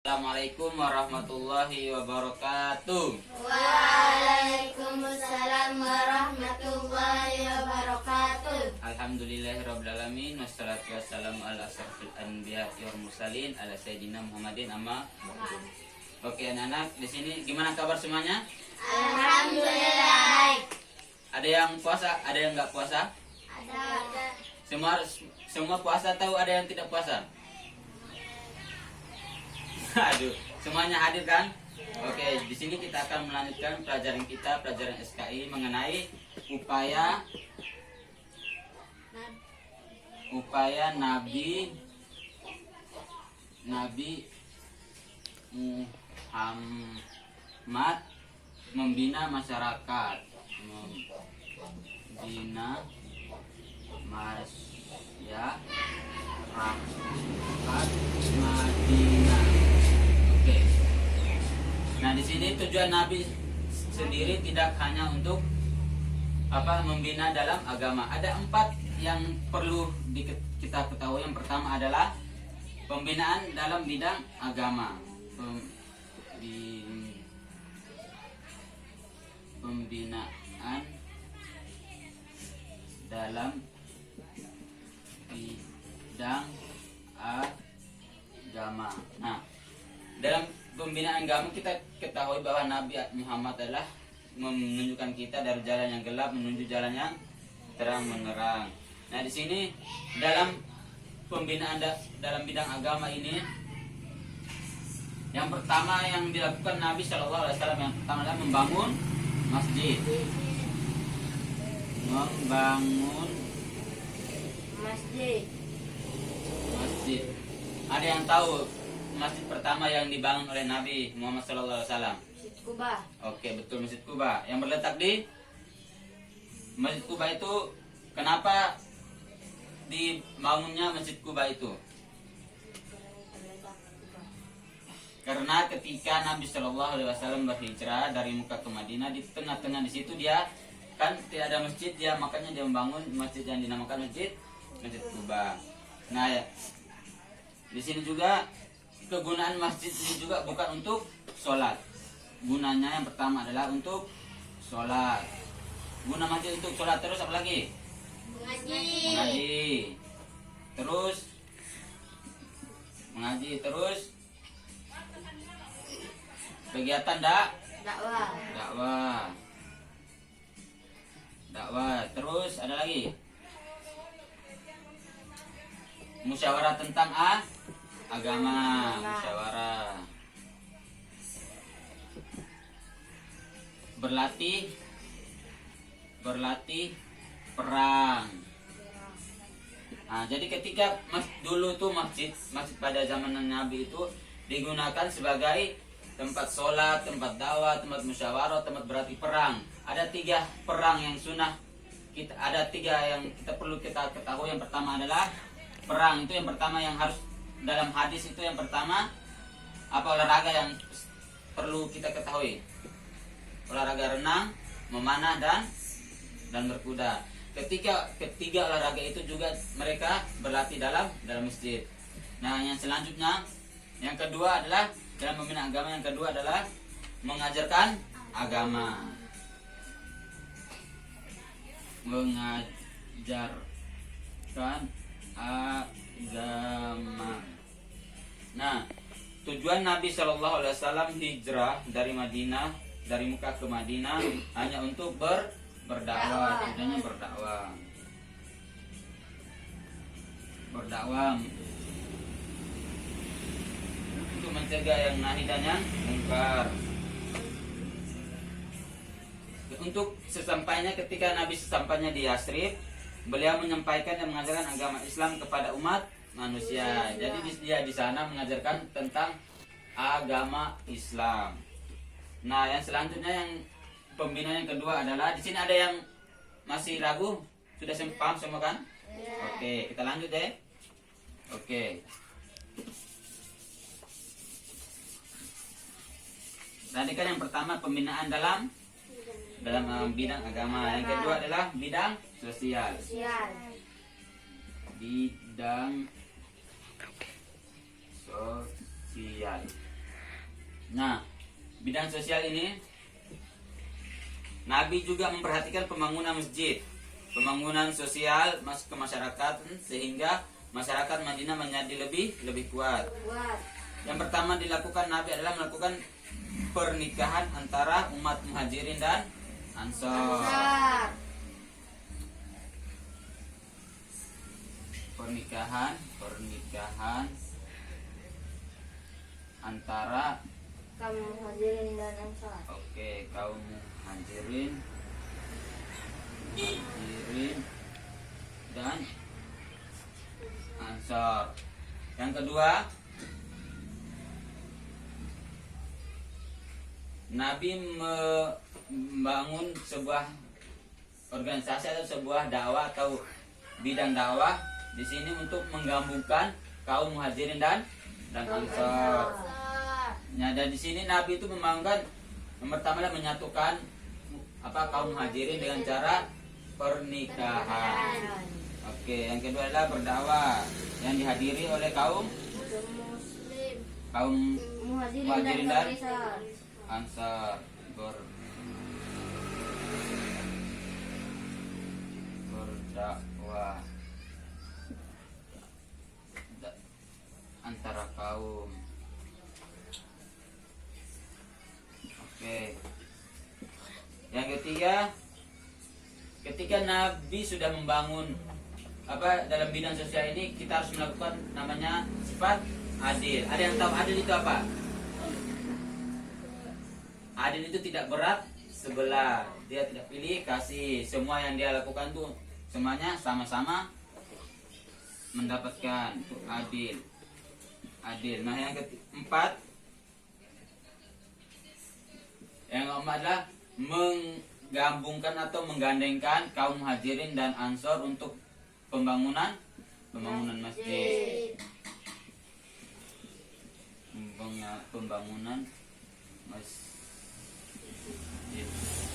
Assalamualaikum warahmatullahi wabarakatuh. Waalaikumsalam warahmatullahi wabarakatuh. Alhamdulillahirabbil alamin wassalatu wassalamu ala asyrofil anbiya'i wal mursalin ala sayyidina Muhammadin amma. Oke anak-anak, di sini gimana kabar semuanya? Alhamdulillah baik. Ada yang puasa, ada yang nggak puasa? Ada. Semua puasa atau ada yang tidak puasa? Aduh, semuanya hadir kan? Oke, di sini kita akan melanjutkan pelajaran kita, pelajaran SKI mengenai upaya Nabi Muhammad membina masyarakat, Madinah. Oke. Nah, di sini tujuan Nabi sendiri tidak hanya untuk membina dalam agama. Ada 4 yang perlu kita ketahui. Yang pertama adalah pembinaan dalam bidang agama. Pembinaan dalam bidang agama. Nah, dalam pembinaan agama kita ketahui bahwa Nabi Muhammad adalah menunjukkan kita dari jalan yang gelap menuju jalan yang terang menerang. Nah, di sini dalam pembinaan dalam bidang agama ini, yang pertama yang dilakukan Nabi Shallallahu Alaihi Wasallam yang pertama adalah membangun masjid. Masjid. Ada yang tahu masjid pertama yang dibangun oleh Nabi Muhammad Shallallahu Alaihi Wasallam? Masjid Kuba. Oke, betul, Masjid Kuba yang berletak di Masjid Kuba itu. Kenapa dibangunnya Masjid Kuba itu? Karena ketika Nabi Shallallahu Alaihi Wasallam berhijrah dari Mekah ke Madinah, di tengah-tengah di situ dia kan tidak ada masjid, makanya dia membangun masjid yang dinamakan Masjid Kuba. Nah, ya, di sini juga kegunaan masjid ini juga bukan untuk sholat. Gunanya yang pertama adalah untuk sholat. Guna masjid untuk sholat, terus apa lagi? Mengaji. Terus kegiatan dakwah. Terus ada lagi musyawarah tentang agama. Berlatih perang. Nah, jadi ketika dulu tuh masjid pada zaman Nabi itu digunakan sebagai tempat sholat, tempat dakwah, tempat musyawarah, tempat berlatih perang. Ada 3 perang yang sunnah. Ada 3 yang kita perlu kita ketahui. Yang pertama adalah perang. Itu yang pertama yang harus dalam hadis itu. Yang pertama olahraga yang perlu kita ketahui? Olahraga renang, memanah dan berkuda. Ketiga olahraga itu juga mereka berlatih dalam masjid. Nah, yang selanjutnya, yang kedua adalah dalam pembinaan agama. Yang kedua adalah mengajarkan agama. Nah, tujuan Nabi Shallallahu Alaihi Wasallam hijrah dari Mekah ke Madinah hanya untuk berdakwah. Tujuannya berdakwah untuk mencegah yang nahi dan yang mungkar. Untuk ketika Nabi sesampainya di Yasrib, beliau menyampaikan dan mengajarkan agama Islam kepada umat manusia. Jadi dia di sana mengajarkan tentang agama Islam. Nah, yang selanjutnya yang pembinaan yang kedua adalah, di sini ada yang masih ragu? Sudah paham semua kan? Oke, kita lanjut deh. Oke. Tadi kan yang pertama pembinaan dalam bidang agama. Yang kedua adalah bidang sosial. Bidang sosial. Nah, bidang sosial ini Nabi juga memperhatikan pembangunan masjid, pembangunan sosial ke masyarakat sehingga masyarakat Madinah menjadi lebih kuat. Yang pertama dilakukan Nabi adalah melakukan pernikahan antara umat Muhajirin dan Ansor. Pernikahan antara Kaum Muhajirin dan Ansar. Oke, kaum Muhajirin dan Ansor. Yang kedua, Nabi membangun sebuah organisasi atau sebuah dakwah atau bidang dakwah di sini untuk menggabungkan kaum Muhajirin dan Ansor. Nah, dan di sini Nabi itu membangunkan yang pertama adalah menyatukan kaum Muhajirin dengan cara pernikahan. Oke, yang kedua adalah berdakwah yang dihadiri oleh kaum Muhajirin dan Ansar. Berdakwah antara kaum. Oke. Yang ketiga, ketika Nabi sudah membangun dalam bidang sosial ini, kita harus melakukan namanya sifat adil. Ada yang tahu adil itu apa? Adil itu tidak berat sebelah, dia tidak pilih kasih. Semua yang dia lakukan tuh semuanya sama-sama mendapatkan. Itu adil. Nah, yang keempat adalah menggabungkan atau menggandengkan kaum Muhajirin dan Ansor untuk pembangunan masjid. Pembangunan masjid.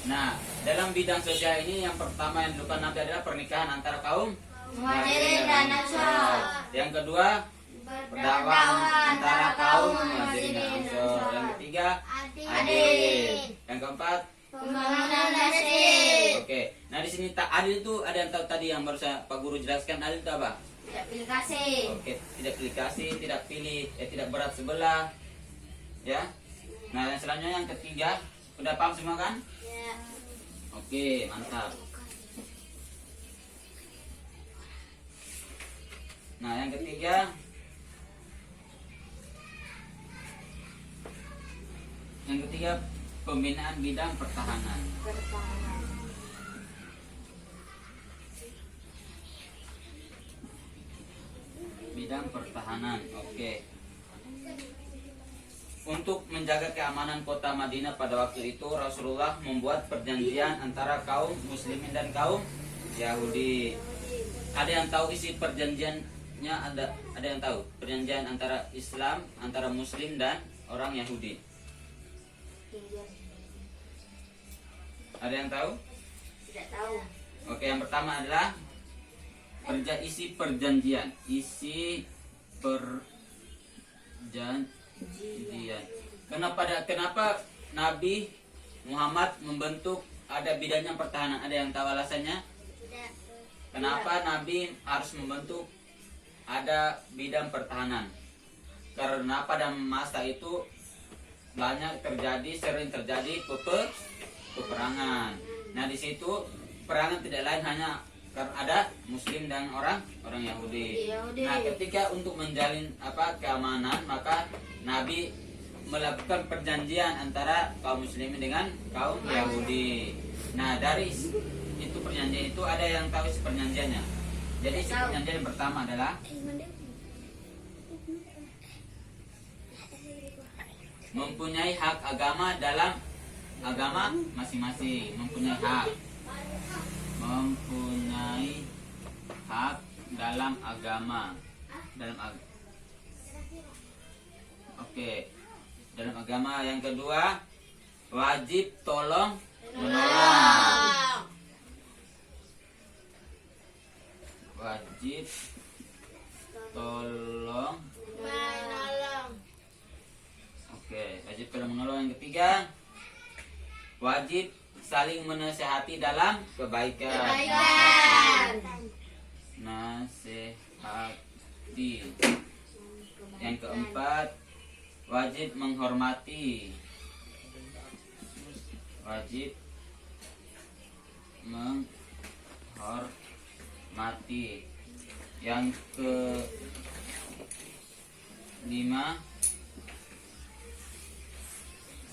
Nah, dalam bidang sosial ini yang pertama yang dilakukan Nabi adalah pernikahan antara kaum Muhajirin dan Ansor. Yang kedua, berdakwah antara kaum Muhajirin dan Ansor. Yang ketiga, adil. Yang keempat, Pembangunan masjid. Oke. Nah, di sini adil itu ada yang tahu tadi yang baru Pak Guru jelaskan. Adil itu apa? Tidak pilih kasih. Oke, tidak pilih kasih, tidak berat sebelah. Ya. Nah, yang selanjutnya yang ketiga, udah paham semua kan? Ya. Oke, mantap. Nah, yang ketiga, pembinaan bidang pertahanan. Bidang pertahanan, oke. Untuk menjaga keamanan kota Madinah pada waktu itu, Rasulullah membuat perjanjian antara kaum Muslimin dan kaum Yahudi. Ada yang tahu isi perjanjiannya? Ada yang tahu? Perjanjian antara Islam, antara Muslim dan orang Yahudi. Ada yang tahu? Tidak tahu. Oke, yang pertama adalah isi perjanjian. Kenapa Nabi Muhammad membentuk ada bidangnya pertahanan? Ada yang tahu alasannya? Tidak. Kenapa Nabi harus membentuk ada bidang pertahanan? Karena pada masa itu sering terjadi peperangan. Nah, di situ perangan tidak lain hanya karena ada Muslim dan orang Yahudi. Nah, ketika untuk menjalin keamanan, maka Nabi melakukan perjanjian antara kaum Muslimin dengan kaum Yahudi. Nah, dari itu perjanjian itu ada yang tahu isi perjanjiannya. Jadi isi perjanjian yang pertama adalah mempunyai hak agama dalam agama masing-masing. Mempunyai hak dalam agama. Oke. Dalam agama. Yang kedua, wajib tolong menolong. Wajib tolong. Menolong. Oke, wajib Wajib tolong menolong. Yang ketiga, wajib saling menasehati dalam kebaikan. Nasihati. Yang keempat, wajib menghormati. Wajib menghormati. Yang kelima,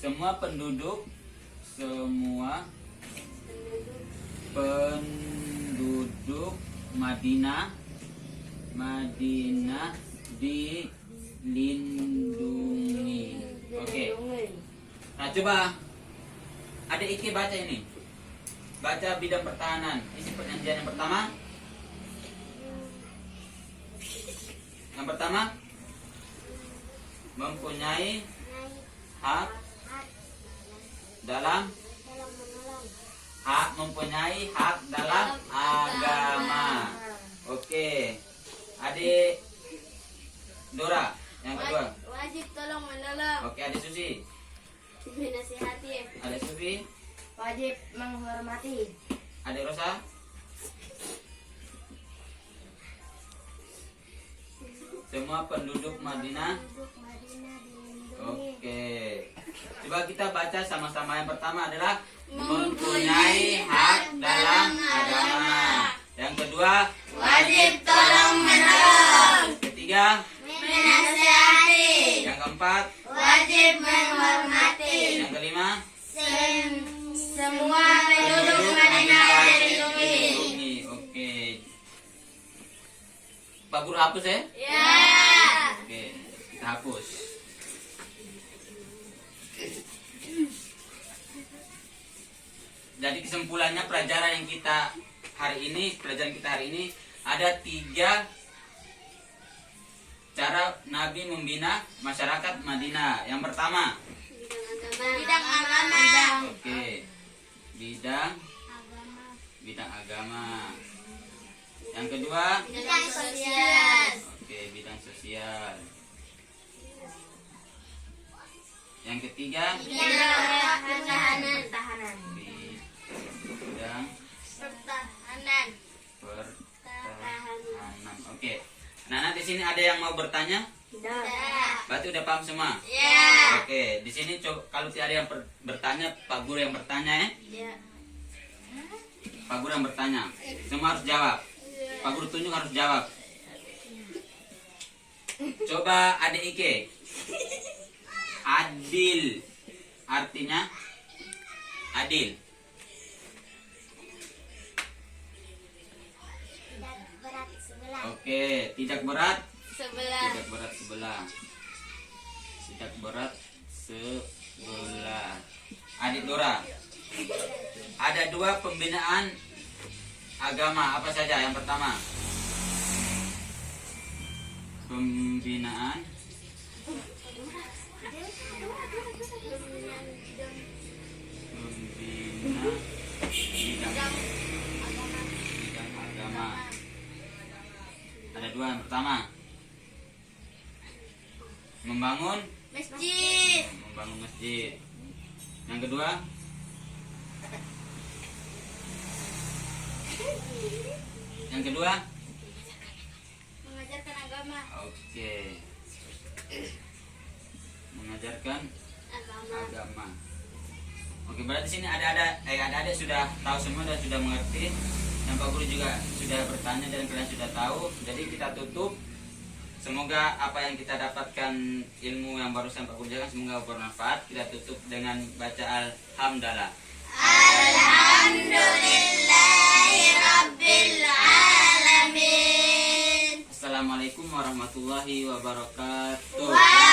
semua penduduk Madinah dilindungi. Oke. Nah, coba Adik Iki baca ini. Baca bidang pertahanan. Isi perjanjian yang pertama. Yang pertama, mempunyai hak dalam mempunyai hak dalam agama. Oke. Adik Dora, yang kedua. Wajib tolong menolong. Oke, Adik Susi. Menasihati. Adik Sufi. Wajib menghormati. Adik Rosa. Semua penduduk Madinah. Oke. Coba kita baca sama-sama. Yang pertama adalah mempunyai hak dalam agama. Yang kedua, Wajib tolong menolong. ketiga, Menasihati. yang keempat, Wajib menghormati. yang kelima, Semua penduduk Madinah dilindungi. Oke. Pak Guru hapus ya? Ya. Oke, kita hapus. Jadi kesimpulannya pelajaran kita hari ini ada 3 cara Nabi membina masyarakat Madinah. Yang pertama, Bidang agama. oke, bidang agama. Yang kedua, Bidang sosial. oke, bidang sosial. Yang ketiga, Bidang pertahanan. bidang Pertahanan. pertahanan. Oke. Nah, di sini ada yang mau bertanya? Tidak. Berarti udah paham semua? Ya. Oke, di sini kalau tidak ada yang bertanya, Pak Guru yang bertanya ya. Ya. Pak Guru yang bertanya. Semua harus jawab. Pak Guru tunjuk harus jawab. Coba Adik Ike. Adil. Artinya adil. Berat sebelah. Oke, tidak berat. Sebelah. Tidak berat sebelah. Tidak berat sebelah. Adik Dora. Ada 2 pembinaan agama. Apa saja? Yang pertama, pembinaan bidang agama. Ada 2. Yang pertama, membangun masjid. Yang kedua, Mengajarkan agama. oke, mengajarkan agama. Oke, berarti sini ada sudah tahu semua dan sudah mengerti. Dan Pak Guru juga sudah bertanya dan kalian sudah tahu. Jadi kita tutup. Semoga apa yang kita dapatkan ilmu yang barusan Pak Guru jelaskan semoga bermanfaat. Kita tutup dengan baca alhamdulillah. Alhamdulillahirabbil alamin. Assalamualaikum warahmatullahi wabarakatuh. Waalaikumsalam.